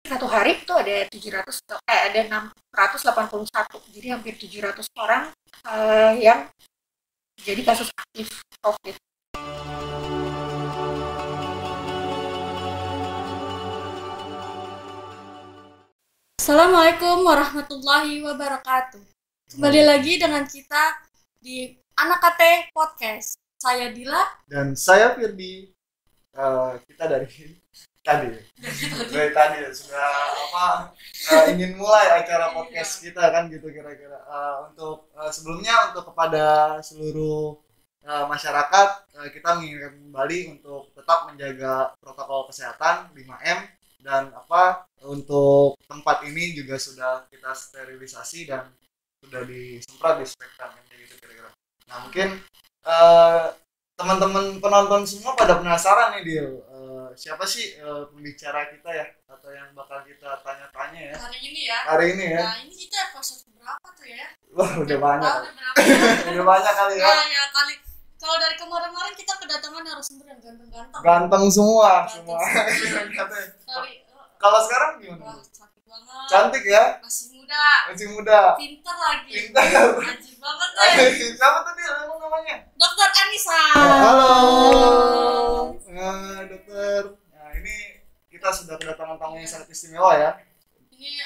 satu hari itu ada 681, jadi hampir 700 orang yang jadi kasus aktif COVID. Assalamualaikum warahmatullahi wabarakatuh. Kembali lagi dengan kita di Anak KT Podcast. Saya Dila dan saya Firdi. Kita dari tadi sudah ingin mulai acara podcast kita kan gitu kira-kira. Untuk sebelumnya untuk kepada seluruh masyarakat kita mengingatkan kembali untuk tetap menjaga protokol kesehatan 5M dan untuk tempat ini juga sudah kita sterilisasi dan sudah disemprot disinfektan gitu kira-kira. Nah mungkin teman-teman penonton semua pada penasaran nih Dil, siapa sih pembicara kita ya atau yang bakal kita tanya-tanya ya hari ini ya. Nah ini kita episode berapa tuh ya? Wah udah banyak udah banyak kali ya. Ya kali. Kalau dari kemarin-kemarin kita kedatangan narasumber yang ganteng-ganteng. Ganteng semua. Kalau sekarang gimana? Wah, cantik banget. Cantik ya? Masih muda. Pinter lagi. Anjir banget deh. Siapa tuh dia namanya? Dr. Anissa. Halo. Dokter. Nah, ini kita sudah kedatangan tamu yang sangat istimewa ya. Ini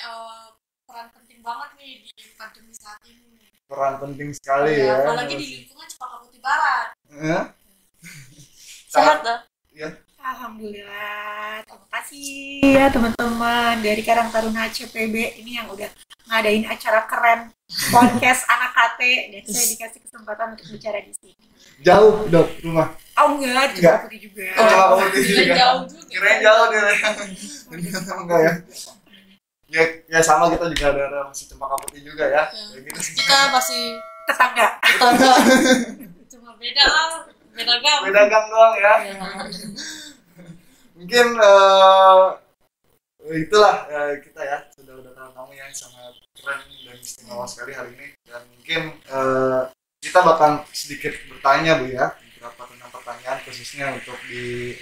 peran penting banget nih di pandemi saat ini. Peran penting sekali ya. Apalagi di lingkungan Cempaka Putih Barat. Sehat dah. Ya. Alhamdulillah, terima kasih ya teman-teman dari Karang Taruna CPB ini yang udah ngadain acara keren podcast Anak KT dan saya dikasih kesempatan untuk bicara di sini. Jauh Dok rumah? Oh enggak, di Cempaka Putih juga. Cempaka Putih juga. Jauh juga. Kirain jauh deh. Enggak ya. Ya sama kita juga ada masih Cempaka Putih juga ya. Kita masih tetangga. Cuma beda gang. Beda gang doang ya. Mungkin itulah kita ya sudah tamu yang sangat keren dan istimewa sekali hari ini dan mungkin kita bakal sedikit bertanya Bu ya beberapa tentang pertanyaan khususnya untuk di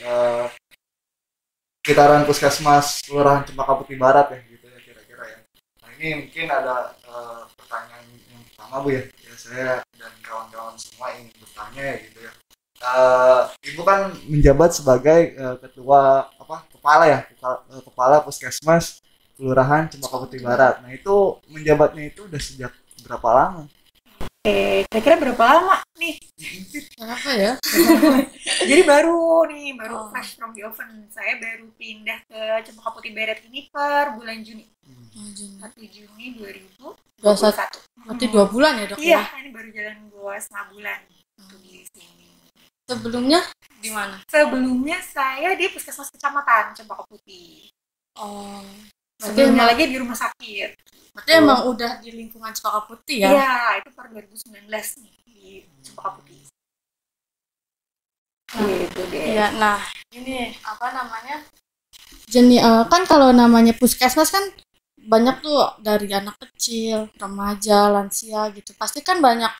sekitaran Puskesmas Kelurahan Cempaka Putih Barat ya gitu ya kira-kira ya. Nah ini mungkin ada pertanyaan yang pertama Bu ya saya dan kawan-kawan semua ingin bertanya ya gitu ya. Ibu kan menjabat sebagai kepala Puskesmas Kelurahan Cempaka Putih Barat. Nah itu menjabatnya itu udah sejak berapa lama? Kira-kira berapa lama nih? Apa ya? Jadi baru fresh from the oven. Saya baru pindah ke Cempaka Putih Barat ini per bulan Juni. 1 Juni 2021. Berarti 2 bulan ya Dok? Iya, ini baru jalan 2,5 bulan untuk di sini. Sebelumnya di mana? Sebelumnya saya di Puskesmas Kecamatan Cempaka Putih. Oh. Sebelumnya lagi di rumah sakit. Berarti emang udah di lingkungan Cempaka Putih ya? Iya, itu per 2019 nih di Cempaka Putih. Gitu deh. Iya, nah ini apa namanya? Kan kalau namanya Puskesmas kan banyak tuh dari anak kecil, remaja, lansia gitu. Pasti kan banyak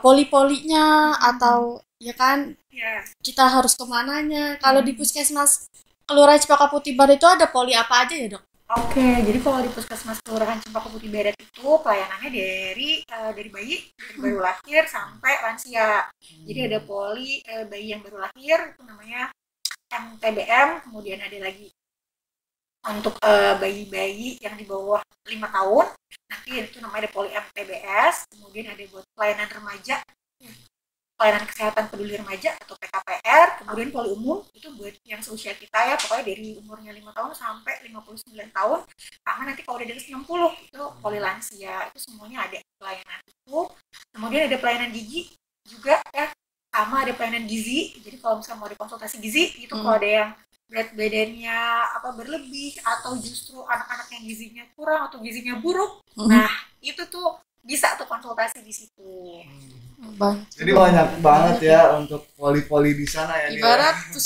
poli-polinya atau ya kan kita harus kemananya. Kalau di Puskesmas Kelurahan Cempaka Putih Barat itu ada poli apa aja ya Dok? Oke, jadi kalau di Puskesmas Kelurahan Cempaka Putih Barat itu pelayanannya dari bayi dari baru lahir sampai lansia. Jadi ada poli bayi yang baru lahir itu namanya MTBM, kemudian ada lagi untuk bayi-bayi yang di bawah 5 tahun nanti itu namanya ada poli MTBS, kemudian ada buat pelayanan remaja, pelayanan kesehatan peduli remaja atau PKPR, kemudian poli umum itu buat yang seusia kita ya, pokoknya dari umurnya 5 tahun sampai 59 tahun, sama nanti kalau udah dari 60 itu poli lansia, itu semuanya ada pelayanan itu. Kemudian ada pelayanan gigi juga ya, sama ada pelayanan gizi, jadi kalau misalnya mau ada konsultasi gizi itu kalau ada yang berat badannya berlebih atau justru anak-anak yang gizinya kurang atau gizinya buruk, nah itu tuh bisa tuh konsultasi di situ. Jadi banyak banget ya untuk poli-poli di sana ya. Ibarat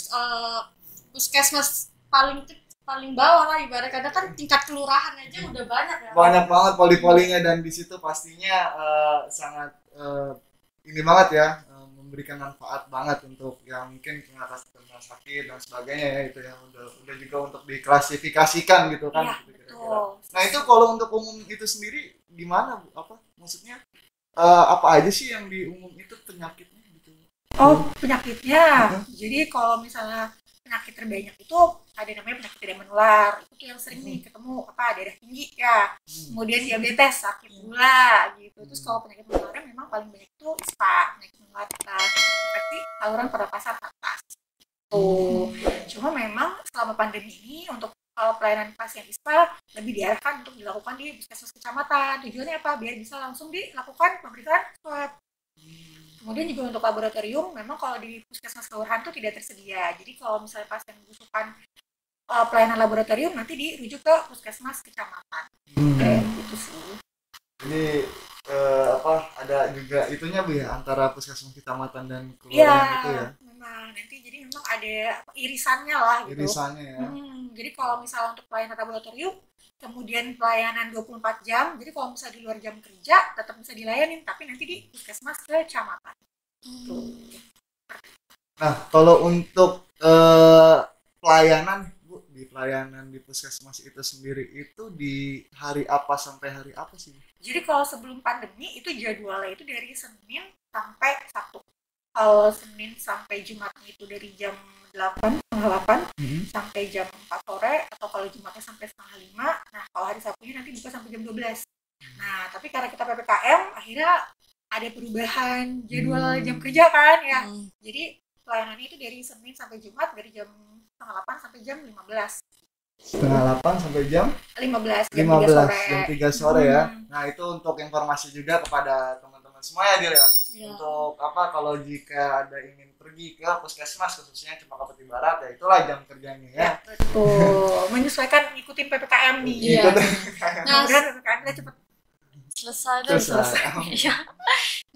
puskesmas paling bawah lah ibarat, kadang kan tingkat kelurahan aja udah banyak ya. Banyak banget poli-polinya dan di situ pastinya sangat ini banget ya memberikan manfaat banget untuk yang mungkin kena sakit dan sebagainya ya, itu yang udah juga untuk diklasifikasikan gitu kan. Iya, Gitu kira-kira. betul. Nah itu kalau untuk umum itu sendiri gimana Bu? Apa maksudnya apa aja sih yang di umum itu penyakitnya gitu? Oh, penyakitnya. Mhm. Jadi kalau misalnya penyakit terbanyak itu ada namanya penyakit tidak menular. Itu tuh yang sering nih ketemu darah tinggi ya. Kemudian diabetes, sakit gula gitu. Terus kalau penyakit menular memang paling banyak itu ISPA, penyakit menular infeksi saluran pernapasan atas. Tuh. Cuma memang selama pandemi ini untuk pelayanan pasien ISPA lebih diarahkan untuk dilakukan di puskesmas kecamatan. Tujuannya apa? Biar bisa langsung dilakukan pemeriksaan swab. Kemudian juga untuk laboratorium, memang kalau di puskesmas kelurahan itu tidak tersedia. Jadi kalau misalnya pasien membutuhkan pelayanan laboratorium, nanti dirujuk ke puskesmas kecamatan. Kayak gitu sih. Jadi ada juga itunya Bu ya, antara puskesmas kecamatan dan Iya, kelurahan itu ya. memang nanti jadi memang ada irisannya lah gitu. Irisannya ya. Jadi kalau misalnya untuk pelayanan laboratorium, kemudian pelayanan 24 jam, jadi kalau misalnya di luar jam kerja tetap bisa dilayanin, tapi nanti di puskesmas kecamatan. Nah, kalau untuk pelayanan Bu, pelayanan di puskesmas itu sendiri itu di hari apa sampai hari apa sih? Jadi kalau sebelum pandemi itu jadwalnya itu dari Senin sampai Sabtu. Kalau Senin sampai Jumatnya itu dari jam 8, setengah 8 sampai jam 4 sore, atau kalau Jumatnya sampai setengah 5. Nah, kalau hari Sabtunya nanti buka sampai jam 12. Nah, tapi karena kita PPKM, akhirnya ada perubahan jadwal jam kerja kan ya. Jadi pelayanannya itu dari Senin sampai Jumat dari jam setengah 8 sampai jam 15. Setengah 8 sampai jam 15 jam 3 sore ya. Nah, itu untuk informasi juga kepada teman-teman semua ya Dil ya. Untuk kalau jika ada ingin pergi ke puskesmas khususnya Cempaka Putih Barat, ya itulah jam kerjanya ya. Betul. Menyesuaikan ikutin PPKM nih. Iya. Nah, mudah-mudahan PPKM kita cepet selesai. Iya.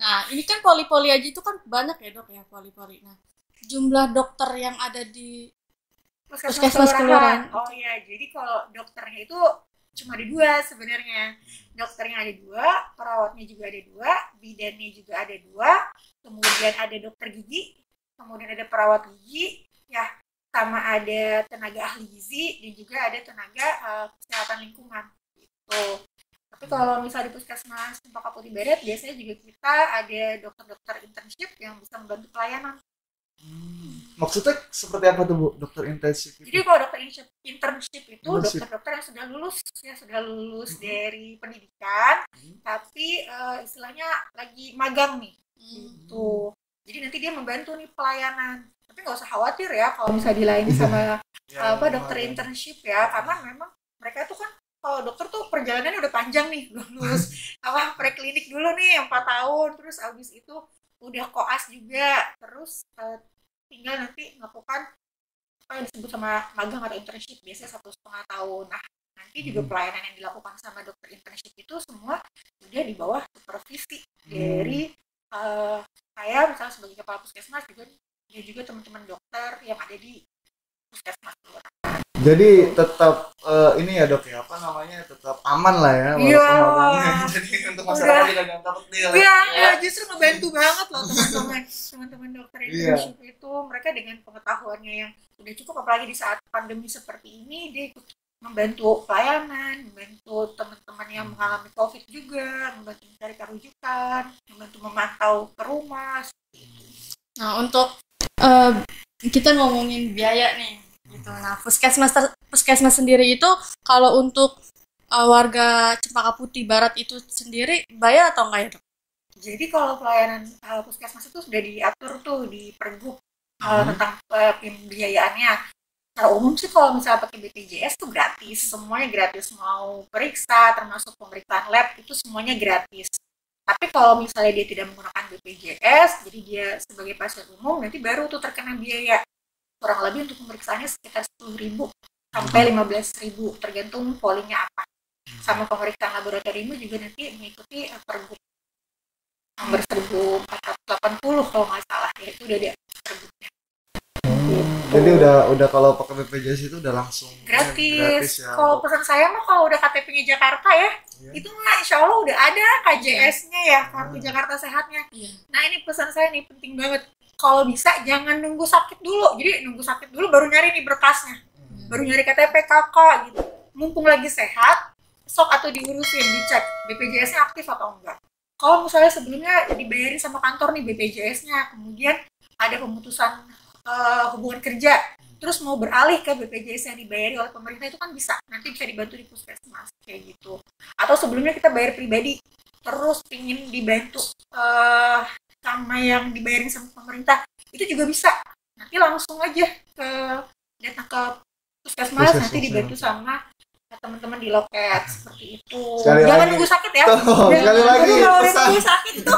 Nah, ini kan poli-poli aja itu kan banyak ya Dok ya, poli-poli. Nah, jumlah dokter yang ada di puskesmas kelurahan. Oh iya, jadi kalau dokternya itu cuma ada 2 sebenarnya. Dokternya ada 2, perawatnya juga ada 2, bidannya juga ada 2, kemudian ada dokter gigi, kemudian ada perawat gigi, ya, sama ada tenaga ahli gizi, dan juga ada tenaga kesehatan lingkungan. Gitu. Tapi kalau misalnya di puskesmas Cempaka Putih Barat, biasanya juga kita ada dokter-dokter internship yang bisa membantu pelayanan. Maksudnya seperti apa tuh Bu, dokter intensif itu? Jadi kalau dokter internship itu dokter-dokter yang sudah lulus dari pendidikan, tapi istilahnya lagi magang nih, gitu. Jadi nanti dia membantu nih pelayanan. Tapi nggak usah khawatir ya kalau misalnya dilayani sama dokter internship ya, karena memang mereka tuh kan kalau dokter tuh perjalanannya udah panjang nih, lulus preklinik dulu nih 4 tahun, terus abis itu udah koas juga, terus tinggal nanti melakukan apa yang disebut sama magang atau internship, biasanya 1,5 tahun. Nah, nanti juga pelayanan yang dilakukan sama dokter internship itu semua udah di bawah supervisi dari saya misalnya sebagai kepala puskesmas, juga teman-teman dokter yang ada di puskesmas. Jadi tetap ini ya Dok ya, tetap aman lah ya walaupun magangnya. Jadi untuk masyarakat tidak jangan takut Dil. Iya, justru ngebantu banget loh teman-teman dokter internship itu. Mereka dengan pengetahuannya yang sudah cukup, apalagi di saat pandemi seperti ini, dia ikut membantu pelayanan, membantu teman-teman yang mengalami COVID juga, membantu mencari rujukan, membantu memantau ke rumah. Nah, untuk kita ngomongin biaya nih. Gitu. Nah, puskesmas sendiri itu kalau untuk warga Cempaka Putih Barat itu sendiri bayar atau enggak ya Dok? Jadi kalau pelayanan puskesmas itu sudah diatur tuh di Pergub tentang pembiayaannya. Secara umum sih kalau misalnya pakai BPJS itu gratis, semuanya gratis, mau periksa termasuk pemeriksaan lab itu semuanya gratis. Tapi kalau misalnya dia tidak menggunakan BPJS, jadi dia sebagai pasien umum nanti baru tuh terkena biaya. Kurang lebih untuk pemeriksaannya sekitar 10.000 sampai 15.000 tergantung polinya apa. Sama pemeriksaan laboratorium juga nanti mengikuti Pergub nomor 1480 kalau nggak salah ya, itu udah ada Pergubnya. Jadi udah kalau pakai BPJS itu udah langsung gratis. ya. Kalau pesan saya mah kalau udah KTP-nya Jakarta ya, itu mah insya Allah udah ada KJS-nya ya, kartu Jakarta Sehatnya. Nah ini pesan saya nih penting banget. Kalau bisa jangan nunggu sakit dulu. Jadi nunggu sakit dulu baru nyari nih berkasnya. Baru nyari KTP kakak gitu. Mumpung lagi sehat, sok atau diurusin, dicek BPJS-nya aktif atau enggak. Kalau misalnya sebelumnya dibayarin sama kantor nih BPJS-nya, kemudian ada pemutusan hubungan kerja, terus mau beralih ke BPJS yang dibayari oleh pemerintah, itu kan bisa. Nanti bisa dibantu di puskesmas kayak gitu. Atau sebelumnya kita bayar pribadi, terus pingin dibantu sama yang dibayarin sama pemerintah, itu juga bisa. Nanti langsung aja datang ke puskesmas, nanti dibantu sama teman-teman di loket seperti itu. Jangan nunggu sakit ya. Sekali lagi kalau nunggu sakit itu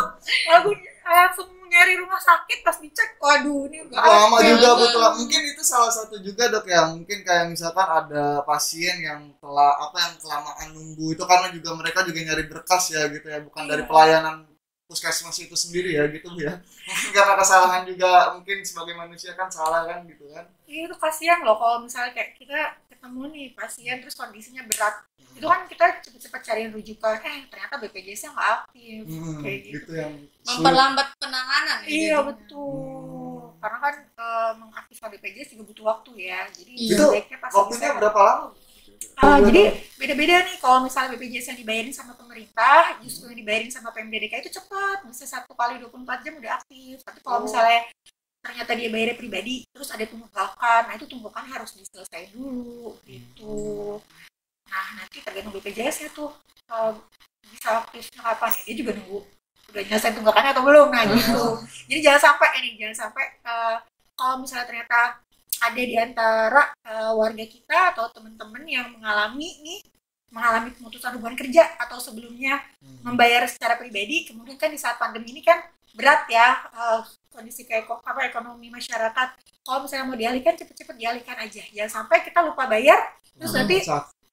langsung nyari rumah sakit, pas dicek waduh ini enggak lama juga betul. Mungkin itu salah satu juga Dok ya, mungkin kayak misalkan ada pasien yang kelamaan nunggu itu karena juga mereka juga nyari berkas ya gitu ya, bukan dari pelayanan puskesmas itu sendiri ya gitu ya. Mungkin karena kesalahan juga, mungkin sebagai manusia kan salah kan gitu kan. Iya itu kasihan loh kalau misalnya kayak kita ketemu nih pasien terus kondisinya berat, itu kan kita cepet-cepet cariin rujukan, ternyata BPJS-nya nggak aktif, kayak gitu yang memperlambat penanganan. Iya betul, karena kan mengaktifkan BPJS juga butuh waktu ya, jadi itu waktunya berapa lama? Jadi beda-beda nih. Kalau misalnya BPJS yang dibayarin sama pemerintah, justru yang dibayarin sama Pemda DKI itu cepat, bisa 1 kali 24 jam udah aktif. Tapi kalau misalnya ternyata dia bayarnya pribadi, terus ada tunggakan, nah itu tunggakan harus diselesaikan dulu gitu. Nah nanti tergantung BPJS-nya tuh bisa aktifnya kapan ya, dia juga nunggu udah nyelesain tunggakannya atau belum, nah gitu. Jadi jangan sampai kalau misalnya ternyata ada di antara warga kita atau teman-teman yang mengalami pemutusan hubungan kerja atau sebelumnya membayar secara pribadi, kemudian kan di saat pandemi ini kan berat ya kondisi kayak ekonomi masyarakat. Kalau misalnya mau dialihkan, cepet-cepet dialihkan aja, jangan sampai kita lupa bayar terus nanti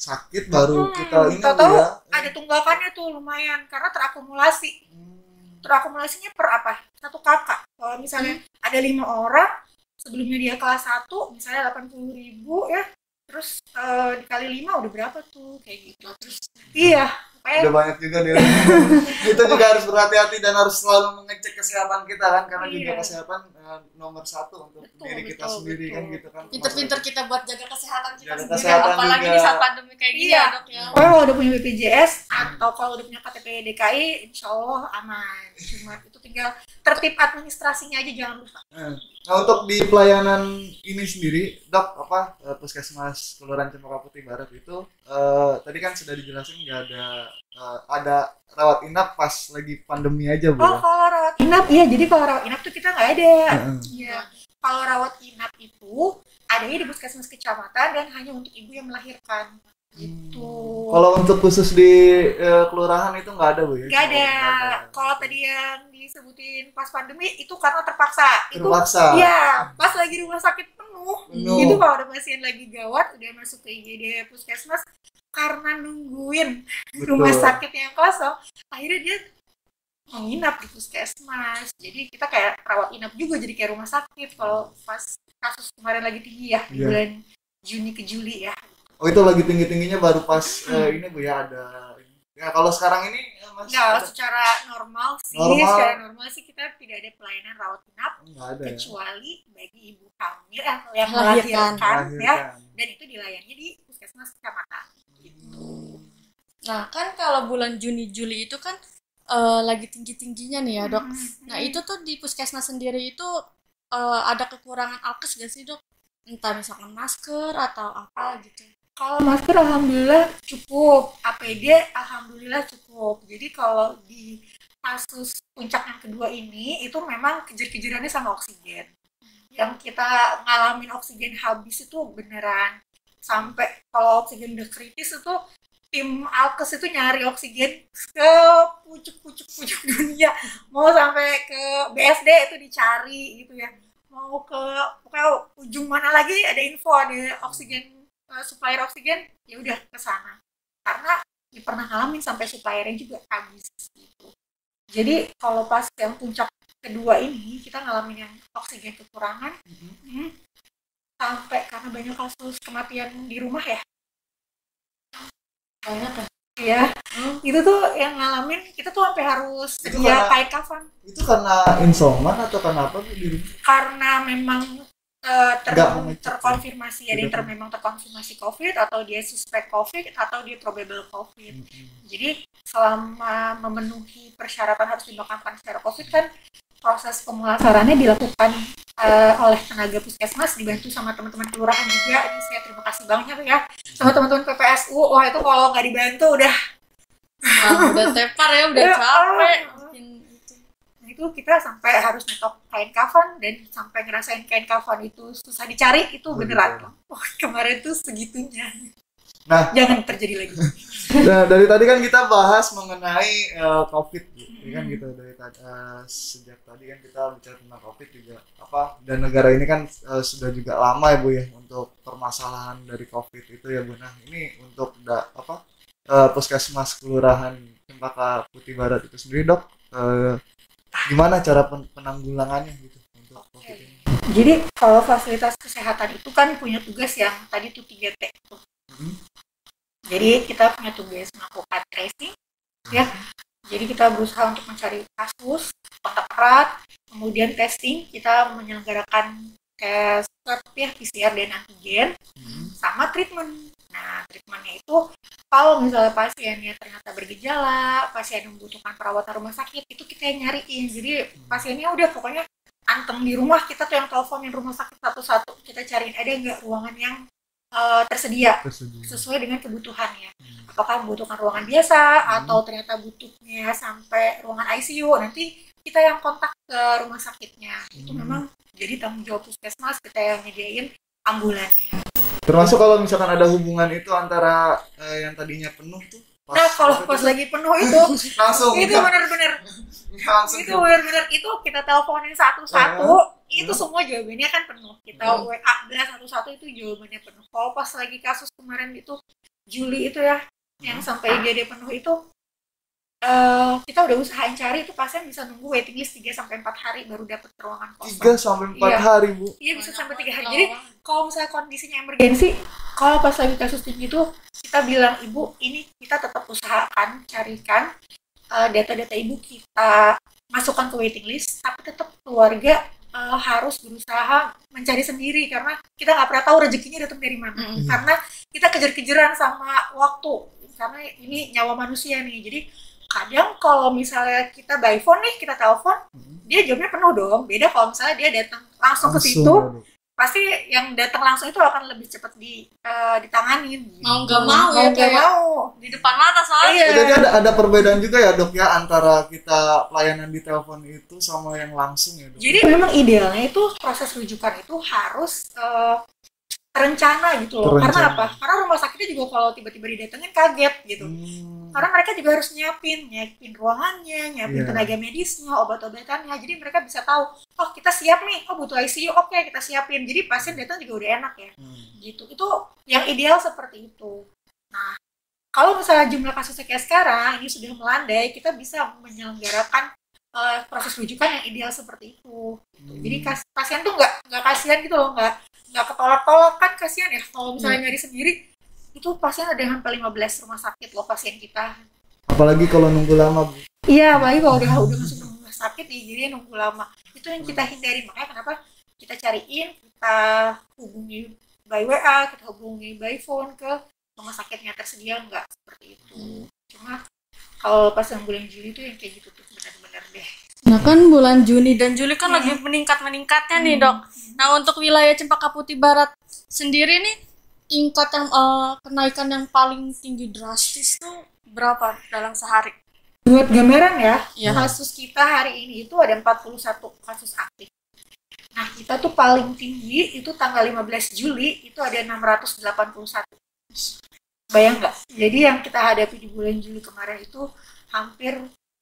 sakit baru kita ini tahu ya. Ada tunggakannya tuh lumayan karena terakumulasinya per apa? 1 kakak. Kalau misalnya ada 5 orang, sebelumnya dia kelas 1 misalnya 80.000 ya, terus dikali 5 udah berapa tuh kayak gitu. Terus udah banyak juga dia. Itu juga harus berhati-hati dan harus selalu mengecek kesehatan kita kan, karena juga kesehatan nomor 1 untuk diri kita sendiri kan gitu kan. Pinter-pinter kita buat jaga kesehatan kita jaga sendiri, kesehatan apalagi juga. di saat pandemi kayak gini ya Dok ya. Kalau udah punya BPJS atau kalau udah punya KTP DKI, insya Allah aman. Cuma itu tinggal tertib administrasinya aja, jangan lupa. Nah untuk di pelayanan ini sendiri Dok, puskesmas Kelurahan Cempaka Putih Barat itu tadi kan sudah dijelasin nggak ada rawat inap pas lagi pandemi aja Bu. Kalau rawat inap iya, jadi kalau rawat inap tuh kita nggak ada. Iya. Kalau rawat inap itu adanya di puskesmas kecamatan dan hanya untuk ibu yang melahirkan. Gitu. Kalau untuk khusus di kelurahan itu nggak ada Bu ya? Nggak ada. Kalau tadi yang disebutin pas pandemi itu karena terpaksa. Terpaksa. Iya, pas lagi rumah sakit penuh. Itu kalau ada pasien lagi gawat udah masuk ke IGD puskesmas, karena nungguin rumah sakit yang kosong, akhirnya dia menginap di puskesmas. Jadi kita kayak rawat inap juga, jadi kayak rumah sakit. Kalau pas kasus kemarin lagi tinggi ya, di bulan Juni ke Juli ya. Oh itu lagi tinggi-tingginya baru pas ini Bu ya, ada. Ya kalau sekarang ini Nggak, secara normal sih kita tidak ada pelayanan rawat inap kecuali bagi ibu hamil yang melahirkan ya, dan itu dilayani di puskesmas kecamatan gitu. Nah kan kalau bulan Juni Juli itu kan lagi tinggi-tingginya nih ya Dok. Nah itu tuh di puskesmas sendiri itu ada kekurangan alkes gak sih Dok? Entah misalkan masker atau apa gitu. Kalau masker alhamdulillah cukup, APD alhamdulillah cukup. Jadi kalau di kasus puncak yang kedua ini itu memang kejar-kejarannya sama oksigen. Yang kita ngalamin oksigen habis itu beneran sampai kalau oksigen udah kritis itu tim alkes itu nyari oksigen ke pucuk-pucuk dunia, mau sampai ke BSD itu dicari gitu ya, mau ke pokoknya ujung mana lagi ada info ada oksigen, supplier oksigen, ya udah ke sana. Karena pernah ngalamin sampai suppliernya juga habis gitu. Jadi kalau pas yang puncak kedua ini kita ngalamin yang oksigen kekurangan, sampai karena banyak kasus kematian di rumah ya. Banyak kan? Iya, itu tuh yang ngalamin kita tuh sampai harus Itu sedia karena- kain kafan Itu karena insoman atau karena apa Bu? karena memang Nggak mengecek. terkonfirmasi ada yang Tidak. memang terkonfirmasi COVID atau dia suspek COVID atau dia probable COVID. Jadi selama memenuhi persyaratan harus dimakamkan secara COVID kan proses pemulasarannya dilakukan oleh tenaga puskesmas dibantu sama teman-teman kelurahan juga. Ini saya terima kasih banget ya sama teman-teman PPSU. Wah itu kalau nggak dibantu udah Udah tepar ya, udah Ya, capek. Bikin itu. Nah, itu kita sampai harus nyetok kain kafan dan sampai ngerasain kain kafan itu susah dicari itu beneran. Wah kemarin tuh segitunya. Nah. Jangan terjadi lagi. Nah, dari tadi kan kita bahas mengenai COVID, Bu. Ini kan gitu dari sejak tadi kan kita bicara tentang COVID juga apa dan negara ini kan sudah juga lama ya Bu ya untuk permasalahan dari COVID itu ya Bu. Nah, ini untuk puskesmas kelurahan Cempaka Putih Barat itu sendiri Dok, gimana cara penanggulangannya gitu untuk COVID ini? Jadi kalau fasilitas kesehatan itu kan punya tugas yang tadi tuh 3T tuh. Jadi kita punya tugas melakukan tracing ya. Jadi kita berusaha untuk mencari kasus, kontak erat, kemudian testing, kita menyelenggarakan tes swab ya, PCR dan antigen, sama treatment. Nah, treatmentnya itu kalau misalnya pasiennya ternyata bergejala, pasien membutuhkan perawatan rumah sakit, itu kita yang nyariin. Jadi pasiennya udah pokoknya anteng di rumah, kita tuh yang teleponin rumah sakit satu-satu, kita cariin ada nggak ruangan yang tersedia sesuai dengan kebutuhannya. Apakah membutuhkan ruangan biasa atau ternyata butuhnya sampai ruangan ICU, nanti kita yang kontak ke rumah sakitnya. Itu memang jadi tanggung jawab puskesmas, kita yang nyediain ambulannya. Termasuk kalau misalkan ada hubungan itu antara yang tadinya penuh tuh Nah kalau pas lagi penuh itu langsung itu benar-benar itu benar-benar itu kita teleponin satu-satu, itu semua jawabannya kan penuh. Kita WA belas satu-satu itu jawabannya penuh. Kalau pas lagi kasus kemarin itu Juli itu ya yang sampai IGD penuh itu kita udah usahain cari itu pasien bisa nunggu waiting list 3-4 hari baru dapat ruangan kosong. 3-4 hari Bu. Iya bisa sampai 3 hari. Jadi kalau misalnya kondisinya emergensi, kalau pas lagi kasus tinggi itu kita bilang ibu ini kita tetap usahakan carikan data-data ibu kita masukkan ke waiting list, tapi tetap keluarga harus berusaha mencari sendiri karena kita nggak pernah tahu rezekinya datang dari mana. Karena kita kejar-kejaran sama waktu karena ini nyawa manusia nih. Jadi kadang kalau misalnya kita by phone nih, kita telepon, dia jawabnya penuh dong. Beda kalau misalnya dia datang langsung ke situ, pasti yang datang langsung itu akan lebih cepat ditanganin. Mau nggak mau ya, nggak mau di depan mata soalnya. Iya. Jadi ada perbedaan juga ya Dok ya antara kita pelayanan di telepon itu sama yang langsung ya Dok. Jadi memang idealnya itu proses rujukan itu harus terencana gitu loh. Karena apa? Karena rumah sakitnya juga kalau tiba-tiba didatengin kaget gitu. Karena mereka juga harus nyiapin ruangannya, nyiapin tenaga medisnya, obat-obatannya. Jadi mereka bisa tahu, oh kita siap nih, oh butuh ICU, oke kita siapin. Jadi pasien datang juga udah enak ya. Gitu. Itu yang ideal seperti itu. Nah, kalau misalnya jumlah kasusnya kayak sekarang ini sudah melandai, kita bisa menyelenggarakan proses rujukan yang ideal seperti itu. Jadi pasien tuh nggak kasihan gitu loh, nggak ketolak-tolak kan kasihan ya. Kalau misalnya nyari sendiri, itu pasien ada yang sampai 15 rumah sakit loh pasien kita. Apalagi kalau nunggu lama Bu. Iya, apalagi kalau udah masuk rumah sakit jadi nunggu lama. Itu yang kita hindari. Makanya kenapa kita cariin, kita hubungi by WA, kita hubungi by phone ke rumah sakitnya tersedia nggak seperti itu. Cuma kalau pas yang bulan Juli itu yang kayak gitu tuh benar-benar deh. Nah kan bulan Juni dan Juli kan lagi meningkat-meningkatnya nih Dok. Nah untuk wilayah Cempaka Putih Barat sendiri nih tingkat yang kenaikan yang paling tinggi drastis tuh berapa dalam sehari? Buat gambaran ya, Iya. kasus kita hari ini itu ada 41 kasus aktif. Nah kita tuh paling tinggi itu tanggal 15 Juli itu ada 681. Bayang nggak? Jadi yang kita hadapi di bulan Juli kemarin itu hampir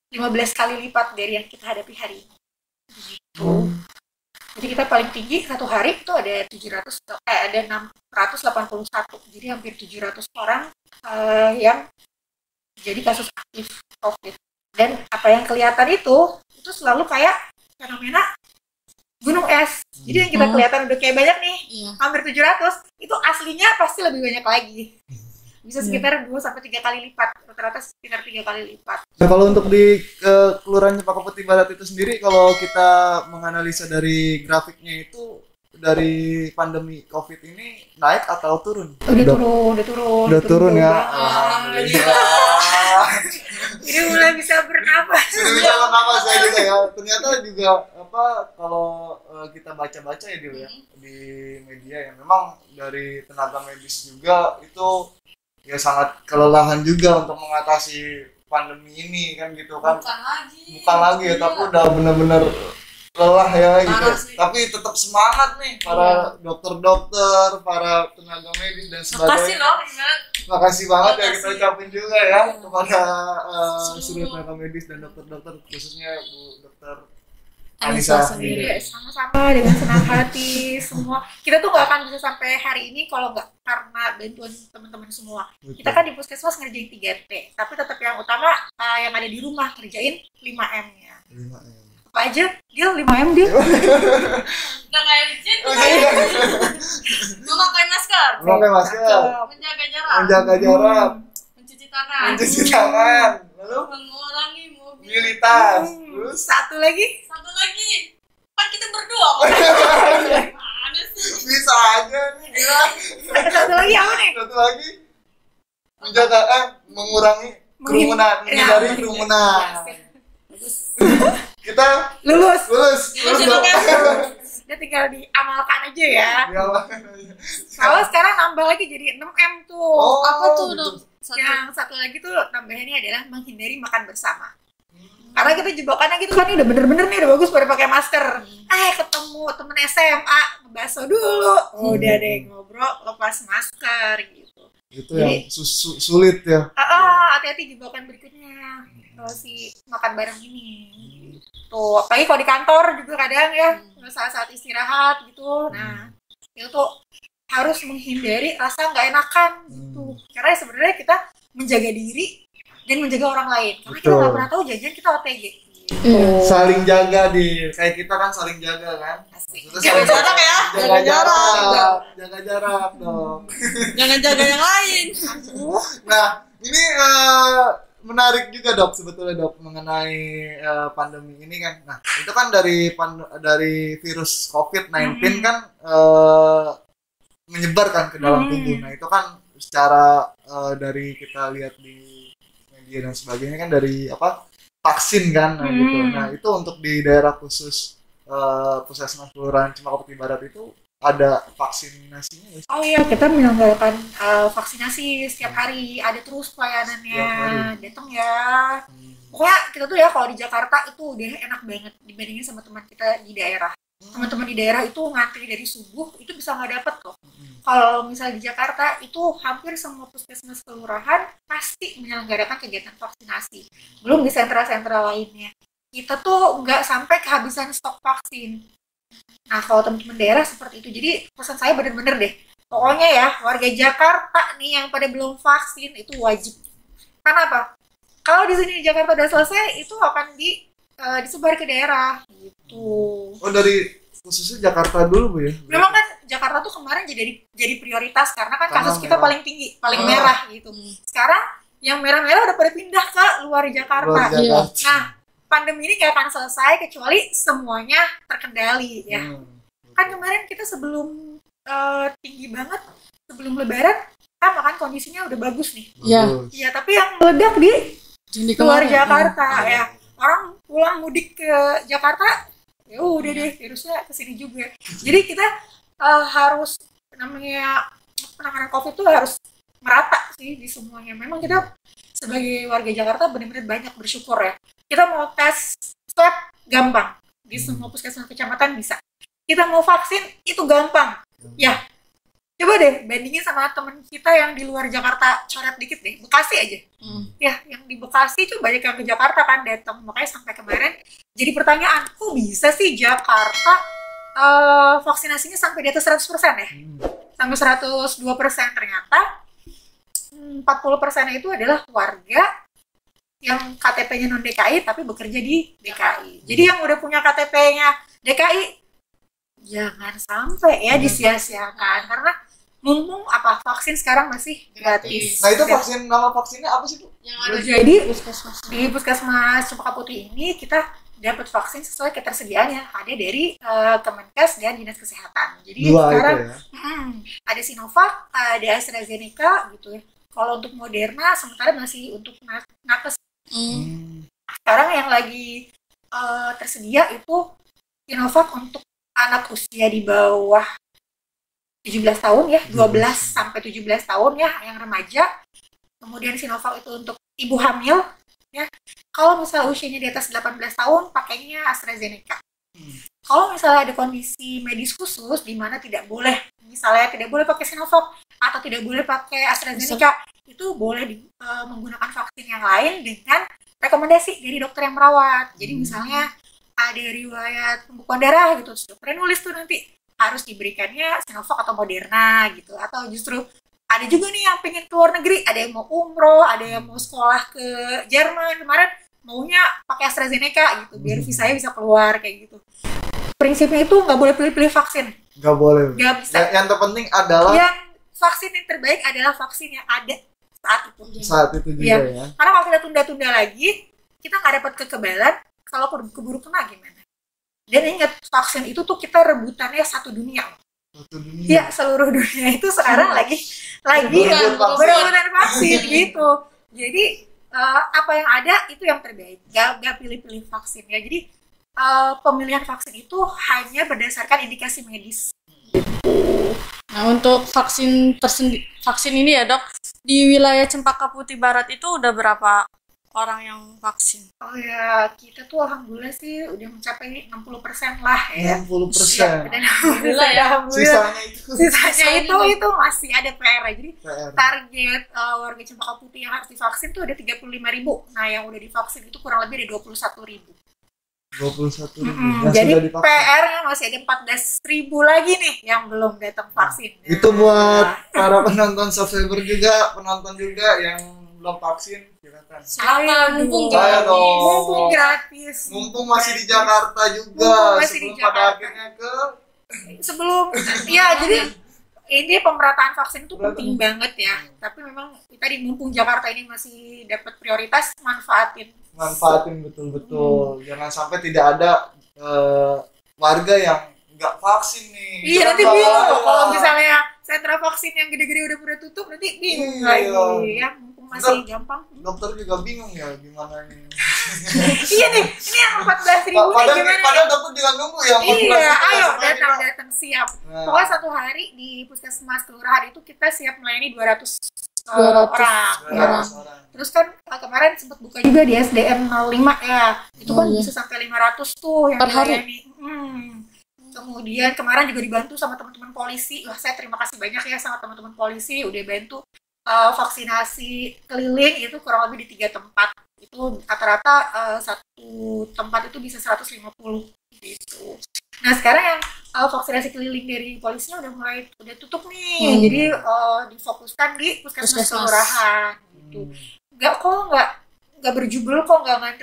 15 kali lipat dari yang kita hadapi hari ini. Gitu. Jadi kita paling tinggi satu hari itu ada 681. Jadi hampir 700 orang yang jadi kasus aktif COVID. Dan apa yang kelihatan itu selalu kayak fenomena gunung es. Jadi yang kita kelihatan udah kayak banyak nih, Iya. hampir 700, itu aslinya pasti lebih banyak lagi. Bisa sekitar 2 sampai 3 kali lipat, rata-rata sekitar 3 kali lipat. Nah, kalau untuk di Kelurahan Cempaka Putih Barat itu sendiri, kalau kita menganalisa dari grafiknya itu, dari pandemi COVID ini naik atau turun? Udah turun ya. Alhamdulillah. Jadi mulai bisa bernapas. Sudah bisa bernapas ya juga ya. Ternyata juga apa, kalau kita baca-baca ya Dil, ya di media ya, memang dari tenaga medis juga itu ya sangat kelelahan juga untuk mengatasi pandemi ini kan gitu kan. Bukan lagi ya, tapi udah benar-benar lelah ya gitu. Tapi tetap semangat nih para dokter-dokter, para tenaga medis dan sebagainya. Makasih banget ya kita ucapin juga ya kepada seluruh tenaga medis dan dokter-dokter, khususnya Bu Dokter Anissa sendiri. Sama-sama dengan senang hati semua. Kita tuh gak akan bisa sampai hari ini kalau nggak karena bantuan teman-teman semua. Betul. Kita kan di puskesmas ngerjain 3T, tapi tetap yang utama yang ada di rumah kerjain 5M-nya. 5M. Apa aja? Dia 5M dia. Udah kayak izin. Memakai masker. Memakai masker. Menjaga jarak. Menjaga jarak. Mencuci tangan. Mencuci tangan. Lalu Mengurangi mobilitas. Terus Satu lagi. Kan kita berdua. Mana sih? bisa aja nih gila. Satu lagi apa nih? Satu lagi menjaga mengurangi kerumunan, menghindari kerumunan. Kita Lulus. lulus dong. Dia tinggal diamalkan aja ya. Ya, Kalau sekarang nambah lagi jadi 6M tuh. Oh, Apa tuh, gitu. Dok? Yang satu lagi tuh tambahannya adalah menghindari makan bersama. Karena kita jebakannya gitu kan, ini udah bener-bener nih, udah bagus pada pakai masker. Ketemu temen SMA, ngebaso dulu. Udah deh ngobrol, lepas masker gitu. Itu yang sulit ya. Hati-hati jebakan berikutnya. Kalau si makan bareng ini. Tuh, apalagi kalau di kantor juga kadang ya, saat-saat istirahat gitu. Nah, itu tuh harus menghindari rasa nggak enakan gitu. Karena sebenarnya kita menjaga diri dan menjaga orang lain. Karena kita nggak pernah tahu jangan kita OTG. Saling jaga kayak kita kan saling jaga kan. Jaga jarak ya. Jaga jarak dong. Jangan jaga yang lain. Nah, ini menarik juga Dok, sebetulnya Dok, mengenai pandemi ini kan. Nah, itu kan dari virus COVID-19 kan menyebar kan ke dalam tubuh. Nah, itu kan secara dari kita lihat di media dan sebagainya kan dari vaksin kan, nah gitu. Nah, itu untuk di daerah khusus Puskesmas Kelurahan Cempaka Putih Barat itu ada vaksinasinya nggak sih? Oh iya, kita menyelenggarakan vaksinasi setiap hari, ada terus pelayanannya, datang ya. Pokoknya kita tuh ya kalau di Jakarta itu udah enak banget dibandingin sama teman kita di daerah. Teman-teman di daerah itu ngantri dari subuh itu bisa nggak dapet kok. Kalau misalnya di Jakarta itu hampir semua puskesmas kelurahan pasti menyelenggarakan kegiatan vaksinasi. Belum di sentra-sentra lainnya. Kita tuh nggak sampai kehabisan stok vaksin. Nah, kalau teman-teman daerah seperti itu. Jadi pesan saya bener-bener deh. Pokoknya ya, warga Jakarta nih yang pada belum vaksin itu wajib. Karena apa? Kalau di sini di Jakarta udah selesai, itu akan disebar ke daerah gitu. Oh, dari khususnya Jakarta dulu Bu ya? Memang kan Jakarta tuh kemarin jadi prioritas karena kan kasus kita paling tinggi, paling merah gitu. Sekarang yang merah-merah udah pada pindah ke luar Jakarta. Nah, pandemi ini gak akan selesai kecuali semuanya terkendali ya. Kan kemarin kita sebelum tinggi banget, sebelum Lebaran, sama kan kondisinya udah bagus nih. Iya, tapi yang meledak di luar Jakarta ya. Orang pulang mudik ke Jakarta, ya udah deh virusnya kesini juga. Jadi kita harus namanya penanganan COVID itu harus merata sih di semuanya. Memang kita sebagai warga Jakarta benar-benar banyak bersyukur ya. Kita mau tes swab gampang di semua puskesmas kecamatan bisa. Kita mau vaksin itu gampang. Ya, coba deh bandingin sama temen kita yang di luar Jakarta, coret dikit deh, Bekasi aja. Ya, yang di Bekasi itu banyak yang ke Jakarta kan datang. Makanya sampai kemarin jadi pertanyaan, kok bisa sih Jakarta vaksinasinya sampai di atas 100% ya? Sampai 102%. Ternyata 40% itu adalah warga yang KTP-nya non DKI tapi bekerja di DKI. Jadi yang udah punya KTP-nya DKI jangan sampai ya disia-siakan, karena mumpung vaksin sekarang masih gratis. Nah itu nama vaksinnya apa sih Bu? Yang ada Jadi puskesmas. di Puskesmas Cempaka Putih ini kita dapat vaksin sesuai ketersediaannya, ada dari Kemenkes dan Dinas Kesehatan. Jadi Dua sekarang itu ya? ada Sinovac, ada AstraZeneca gitu ya. Kalau untuk Moderna sementara masih untuk nakes. Sekarang yang lagi tersedia itu Sinovac untuk anak usia di bawah 17 tahun ya, 12 sampai 17 tahun ya, yang remaja. Kemudian Sinovac itu untuk ibu hamil ya. Kalau misalnya usianya di atas 18 tahun pakainya AstraZeneca. Kalau misalnya ada kondisi medis khusus di mana tidak boleh, misalnya tidak boleh pakai Sinovac atau tidak boleh pakai AstraZeneca, itu boleh menggunakan vaksin yang lain dengan rekomendasi dari dokter yang merawat. Jadi misalnya ada riwayat pembekuan darah gitu, dokter nulis tuh nanti harus diberikannya Sinovac atau Moderna gitu, atau justru ada juga nih yang pengen keluar negeri, ada yang mau umroh, ada yang mau sekolah ke Jerman kemarin maunya pakai AstraZeneca gitu biar visanya bisa keluar kayak gitu. Prinsipnya itu nggak boleh pilih-pilih vaksin, Nggak boleh. nggak bisa. Yang terpenting adalah Yang vaksin yang terbaik adalah vaksin yang ada saat itu juga ya. Karena kalau kita tunda-tunda lagi kita nggak dapat kekebalan, kalau keburu kena gimana. Dan ingat, vaksin itu tuh kita rebutannya satu dunia. Ya, seluruh dunia itu sekarang lagi berebutan vaksin gitu. Jadi apa yang ada itu yang terbaik. Gak pilih-pilih vaksin ya. Jadi pemilihan vaksin itu hanya berdasarkan indikasi medis. Nah, untuk vaksin ini ya, Dok, di wilayah Cempaka Putih Barat itu udah berapa orang yang vaksin? Oh ya, kita tuh alhamdulillah sih udah mencapai 60% lah ya. 60%. Dan alhamdulillah ya. Sisanya itu masih ada PR. Jadi target warga Cempaka Putih yang harus divaksin tuh ada 35.000. Nah, yang udah divaksin itu kurang lebih ada 21.000. 21.000. Jadi PR-nya masih ada 14.000 lagi nih yang belum datang vaksin. Itu buat para penonton subscriber juga, penonton juga yang belum vaksin, silakan. Mumpung gratis. Mumpung masih di Jakarta juga. Sebelum ya, jadi ini pemerataan vaksin itu penting banget ya. Tapi memang tadi mumpung Jakarta ini masih dapat prioritas, manfaatin betul-betul. Jangan sampai tidak ada warga yang nggak vaksin nih. Iya, nanti bingung kalau misalnya sentra vaksin yang gede-gede udah pada tutup, nanti bingung lagi ya. Masih gampang. Dokter juga bingung ya gimana ini. Iya nih, ini yang 14.000 gimana? Padahal dokter juga nunggu ya. Iya, ayo datang siap. Pokoknya satu hari di Puskesmas Kelurahan itu kita siap melayani 200 orang. Terus kan kemarin sempat buka juga di SDN 05 ya. Itu kan bisa sampai 500 tuh yang dilayani. Kemudian kemarin juga dibantu sama teman-teman polisi. Wah, saya terima kasih banyak ya sama teman-teman polisi udah bantu vaksinasi keliling itu kurang lebih di 3 tempat. Itu rata-rata satu tempat itu bisa 150 gitu. Nah, sekarang yang vaksinasi keliling dari polisinya udah tutup nih. Jadi difokuskan di puskesmas kelurahan gitu. Nggak berjubel kok, nggak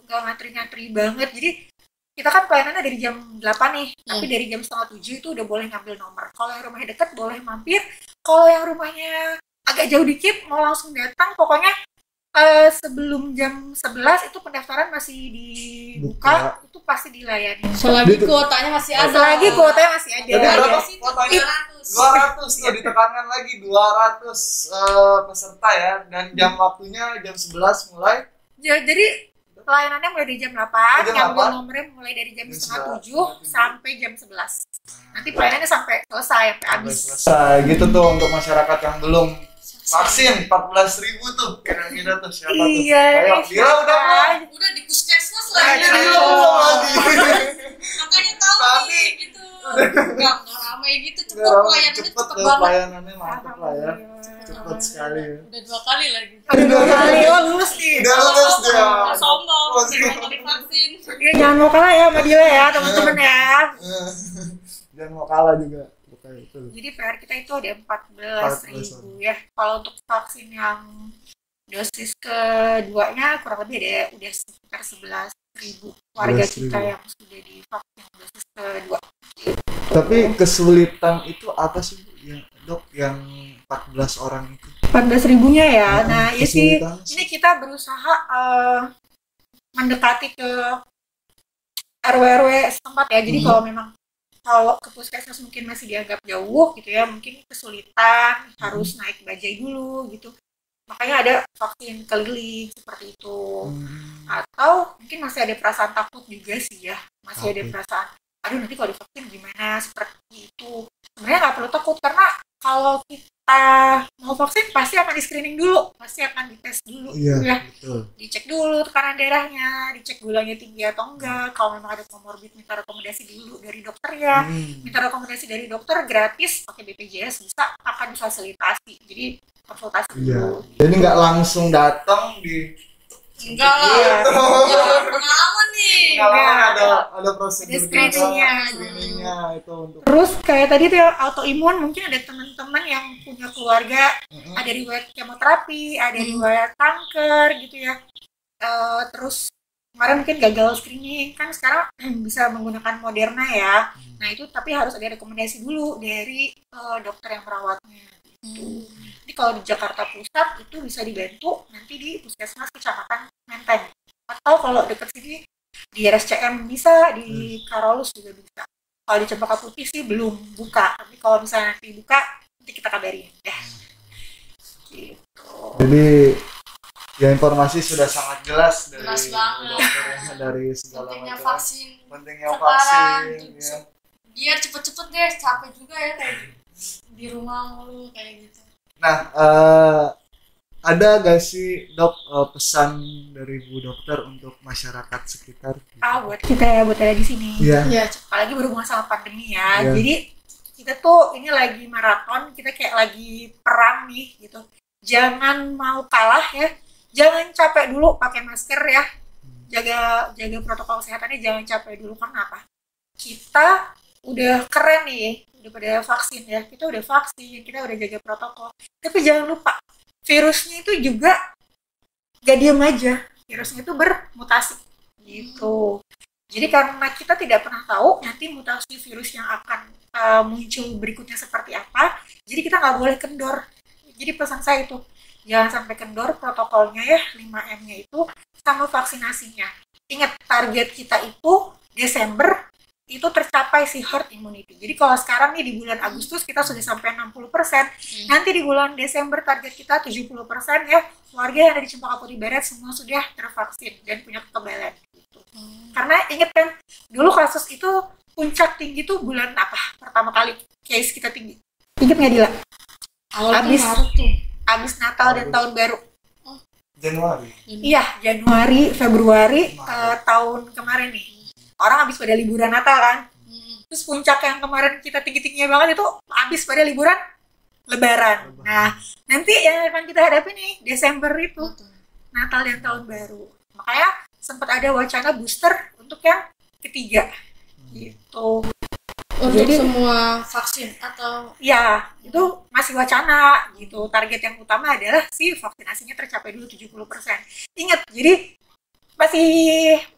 ngantri banget. Jadi kita kan pelayanannya dari jam 8 nih, tapi dari jam 6:30 itu udah boleh ngambil nomor. Kalau yang rumahnya dekat boleh mampir, kalau yang rumahnya agak jauh dikit mau langsung datang, pokoknya sebelum jam 11 itu pendaftaran masih dibuka, itu pasti dilayani. Selagi kuotanya masih ada. Jadi berapa kuotanya? 200 tuh ditekankan lagi 200 peserta ya, dan jam waktunya jam 11 mulai. Jadi pelayanannya mulai dari jam 8, ngambil nomornya mulai dari jam 6:30 sampai jam 11. Nanti pelayanannya sampai selesai, sampai habis. Gitu tuh untuk masyarakat yang belum vaksin. 14.000 tuh kira-kira tuh siapa tuh? Iya, Ayo, udah di puskesmas lagi. Makanya tahu nih gitu. Enggak ramai gitu, cepet pelayanannya mantap lah ya. Cepet sekali. Udah 2 kali lagi. Lulus nih. Udah lulus dia. Sombong, mau divaksin. Ya, jangan mau kalah ya sama Dila ya, teman-teman ya. Jangan mau kalah juga. Jadi PR kita itu ada 14.000 ya. Kalau untuk vaksin yang dosis keduanya kurang lebih ada udah sekitar 11.000 warga 11.000. kita yang sudah divaksin dosis kedua. Tapi kesulitan itu apa sih Bu, yang dok yang 14 orang itu? 14.000-nya ya. Nah, ya sih kesulitan ini kita berusaha mendekati ke RW-RW setempat ya. Jadi kalau ke puskesmas mungkin masih dianggap jauh gitu ya, mungkin kesulitan harus naik bajai dulu gitu. Makanya ada vaksin keliling seperti itu. Atau mungkin masih ada perasaan takut juga sih ya. Masih ada Takut. perasaan, aduh nanti kalau divaksin gimana, seperti itu. Sebenarnya nggak perlu takut, karena kalau kita mau vaksin pasti akan di screening dulu, pasti akan dites dulu Iya, ya. betul. Dicek dulu tekanan darahnya, dicek gulanya tinggi atau enggak. Kalau memang ada komorbid, minta rekomendasi dulu dari dokternya. Minta rekomendasi dari dokter gratis, pakai BPJS bisa, akan difasilitasi. Jadi konsultasi Iya. dulu. Jadi nggak langsung datang di Enggak lah. Iya. Ya, pengalaman nih. pengalaman ada prosedur Ada screeningnya. screeningnya itu untuk Terus kayak tadi tuh autoimun, mungkin ada teman-teman yang punya keluarga ada riwayat kemoterapi, ada riwayat kanker gitu ya. Terus kemarin mungkin gagal screening, kan sekarang bisa menggunakan Moderna ya. Nah itu tapi harus ada rekomendasi dulu dari dokter yang merawatnya gitu. Jadi kalau di Jakarta Pusat itu bisa dibantu nanti di Puskesmas Kecamatan Menteng, atau kalau dekat sini di RSCM bisa, di Karolus juga bisa. Kalau di Cempaka Putih sih belum buka, tapi kalau misalnya nanti buka nanti kita kabarin ya. Gitu. jadi ya informasi sudah sangat jelas dari Jelas banget. dokternya, dari segala Pentingnya macam vaksin. pentingnya Sekarang, vaksin ya. biar cepet-cepet deh, capek juga ya kayak di rumah mulu kayak gitu. Nah, ada gak sih dok pesan dari Bu Dokter untuk masyarakat sekitar? Buat kita ya, buat ada di sini. Iya. Ya, Apalagi berhubungan sama pandemi ya. Iya. Jadi kita tuh ini lagi maraton, kita kayak lagi perang nih gitu. Jangan mau kalah ya. Jangan capek dulu pakai masker ya. Jaga protokol kesehatannya, jangan capek dulu. Karena apa? Kita udah keren nih, udah pada vaksin ya. Kita udah vaksin, kita udah jaga protokol. Tapi jangan lupa, virusnya itu juga gak diem aja. Virusnya itu bermutasi gitu. Jadi karena kita tidak pernah tahu nanti mutasi virus yang akan muncul berikutnya seperti apa, jadi kita nggak boleh kendor. Jadi pesan saya itu, jangan sampai kendor protokolnya ya, 5M-nya itu sama vaksinasinya. Ingat, target kita itu Desember itu tercapai si herd immunity. Jadi kalau sekarang nih di bulan Agustus kita sudah sampai 60%, nanti di bulan Desember target kita 70% ya, warga yang ada di Cempaka Putih Barat semua sudah tervaksin dan punya kekebalan gitu. Karena ingat kan, dulu kasus itu puncak tinggi tuh bulan apa? Pertama kali case kita tinggi. Ingat nggak Dila? awal Habis. Maret tuh. Abis Natal dan Tahun Baru. Januari. Iya, Januari, Februari tahun kemarin nih. Orang habis pada liburan Natal kan. Terus puncak yang kemarin kita tinggi-tingginya banget itu habis pada liburan Lebaran. Nah, nanti yang akan kita hadapi nih Desember itu Natal dan Tahun Baru. Makanya sempat ada wacana booster untuk yang ketiga. Gitu. Untuk Jadi- semua vaksin atau Ya, itu masih wacana gitu. Target yang utama adalah si vaksinasinya tercapai dulu 70%. Ingat, jadi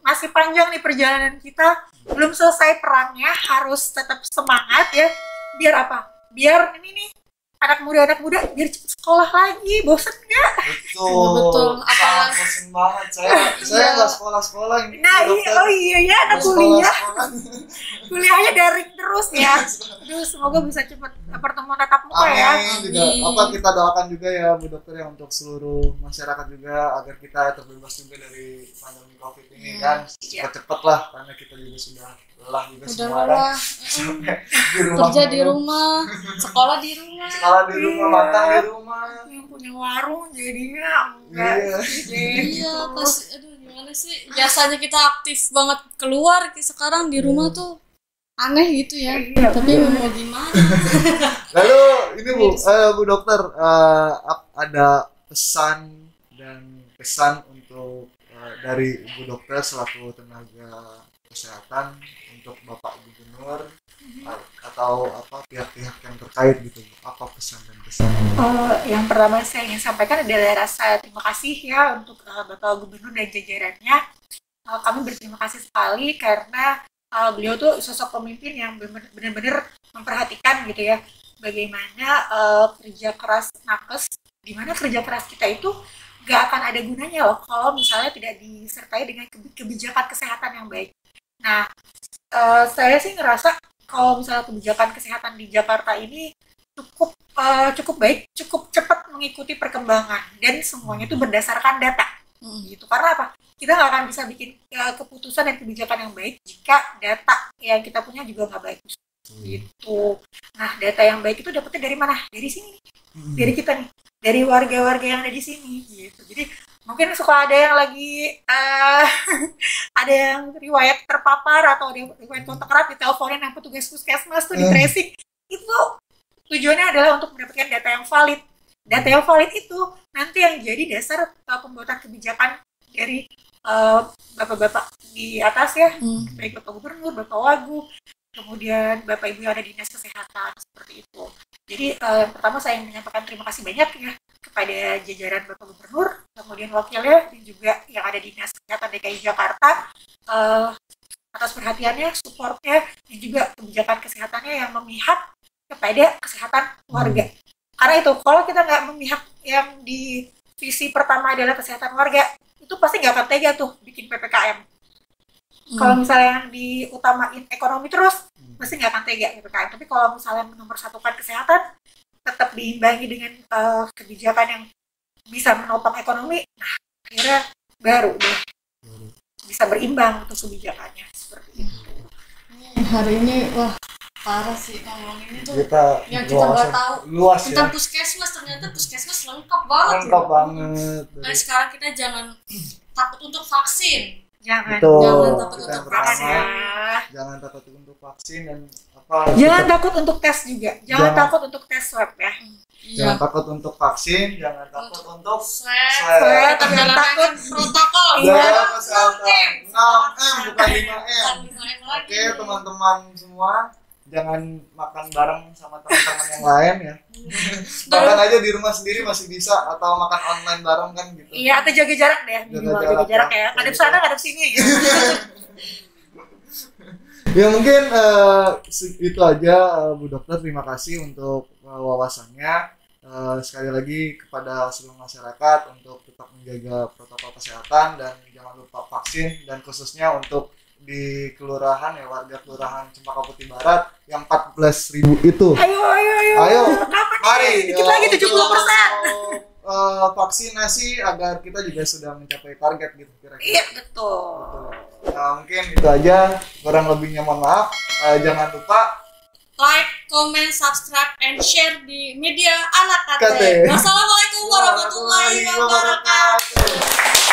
masih panjang nih perjalanan kita. Belum selesai perangnya, harus tetap semangat ya. Biar apa? Biar ini nih anak muda biar cepet sekolah lagi. Bosen nggak? Betul. Sangat bosen banget. Saya nggak sekolah ini. Nah, Bu Dokter. iya ya, anak Nggak kuliah. sekolah. Kuliahnya daring terus ya. Aduh, semoga bisa cepet pertemuan tatap muka ya. Amin juga. Apa kita doakan juga ya Bu Dokter ya untuk seluruh masyarakat juga agar kita terbebas juga dari pandemi Covid ini kan cepat-cepat lah, karena kita juga sudah lelah juga udah semua kan. lelah, Sampai di rumah kerja di mulu. rumah, sekolah di rumah. Sekolah di rumah, Iya. makan di rumah. Yang punya warung jadinya enggak Iya. Iya, pas aduh gimana sih? Biasanya kita aktif banget keluar, sekarang di rumah tuh aneh gitu ya. Iya, Tapi mau gimana? Lalu ini Bu Dokter ada pesan dan kesan untuk dari Bu Dokter selaku tenaga kesehatan untuk Bapak Gubernur atau apa pihak-pihak yang terkait gitu, apa pesan dan kesan? Yang pertama saya ingin sampaikan adalah rasa terima kasih ya untuk Bapak Gubernur dan jajarannya. Kami berterima kasih sekali karena beliau tuh sosok pemimpin yang benar-benar memperhatikan gitu ya bagaimana kerja keras nakes, di mana kerja keras kita itu gak akan ada gunanya loh kalau misalnya tidak disertai dengan kebijakan kesehatan yang baik. Nah, saya sih ngerasa kalau misalnya kebijakan kesehatan di Jakarta ini cukup baik, cukup cepat mengikuti perkembangan dan semuanya itu berdasarkan data. Gitu. Karena apa? Kita nggak akan bisa bikin keputusan dan kebijakan yang baik jika data yang kita punya juga nggak bagus. Gitu. Nah, data yang baik itu dapetnya dari mana? Dari sini, dari kita nih, dari warga-warga yang ada di sini. Gitu. Jadi mungkin suka ada yang lagi ada yang riwayat terpapar atau ada riwayat kontak erat, diteleponin sama petugas puskesmas tuh di tracing. Itu tujuannya adalah untuk mendapatkan data yang valid. Data yang valid itu nanti yang jadi dasar pembuatan kebijakan dari bapak-bapak di atas ya, baik Bapak Gubernur, Bapak Wagub, kemudian Bapak Ibu yang ada di Dinas Kesehatan, seperti itu. Jadi yang pertama saya ingin menyampaikan terima kasih banyak ya kepada jajaran Bapak Gubernur, kemudian wakilnya dan juga yang ada di Dinas Kesehatan DKI Jakarta atas perhatiannya, supportnya, dan juga kebijakan kesehatannya yang memihak kepada kesehatan warga. Karena itu, kalau kita nggak memihak yang di visi pertama adalah kesehatan warga, itu pasti nggak akan tega tuh bikin PPKM. Kalau misalnya yang diutamain ekonomi terus, pasti nggak akan tega PPKM. Tapi kalau misalnya nomor satukan kesehatan, tetap diimbangi dengan kebijakan yang bisa menopang ekonomi, nah akhirnya baru deh bisa berimbang untuk kebijakannya, seperti itu. Hari ini wah parah sih ngomonginnya tuh yang kita nggak tahu luas tentang ya. Puskesmas. Ternyata puskesmas lengkap banget. Lengkap banget. Nah, sekarang kita jangan takut untuk vaksin. Jangan takut untuk vaksin. Jangan takut untuk vaksin dan apa? Jangan takut untuk tes juga. Jangan takut untuk tes swab ya. Jangan takut untuk vaksin, jangan takut untuk swab. Tapi jangan takut protokol. Jaga kesehatan. 6M bukan 5M. Oke, Oke, teman-teman semua, jangan makan bareng sama teman-teman yang lain ya. Makan aja di rumah sendiri masih bisa, atau makan online bareng kan gitu. Iya, atau jaga jarak deh. Jaga jarak ya. Ngadep sana, ngadep sini. Ya. Ya mungkin itu aja Bu Dokter, terima kasih untuk wawasannya. Sekali lagi kepada seluruh masyarakat untuk tetap menjaga protokol kesehatan dan jangan lupa vaksin, dan khususnya untuk di kelurahan ya, warga kelurahan Cempaka Putih Barat yang 14.000 itu. Ayo, mari dikit lagi 70%. Vaksinasi agar kita juga sudah mencapai target gitu kira-kira. Iya, betul. Nah, mungkin itu aja, kurang lebihnya mohon maaf. Jangan lupa like, comment, subscribe, and share di media anak KT. Wassalamualaikum warahmatullahi wabarakatuh.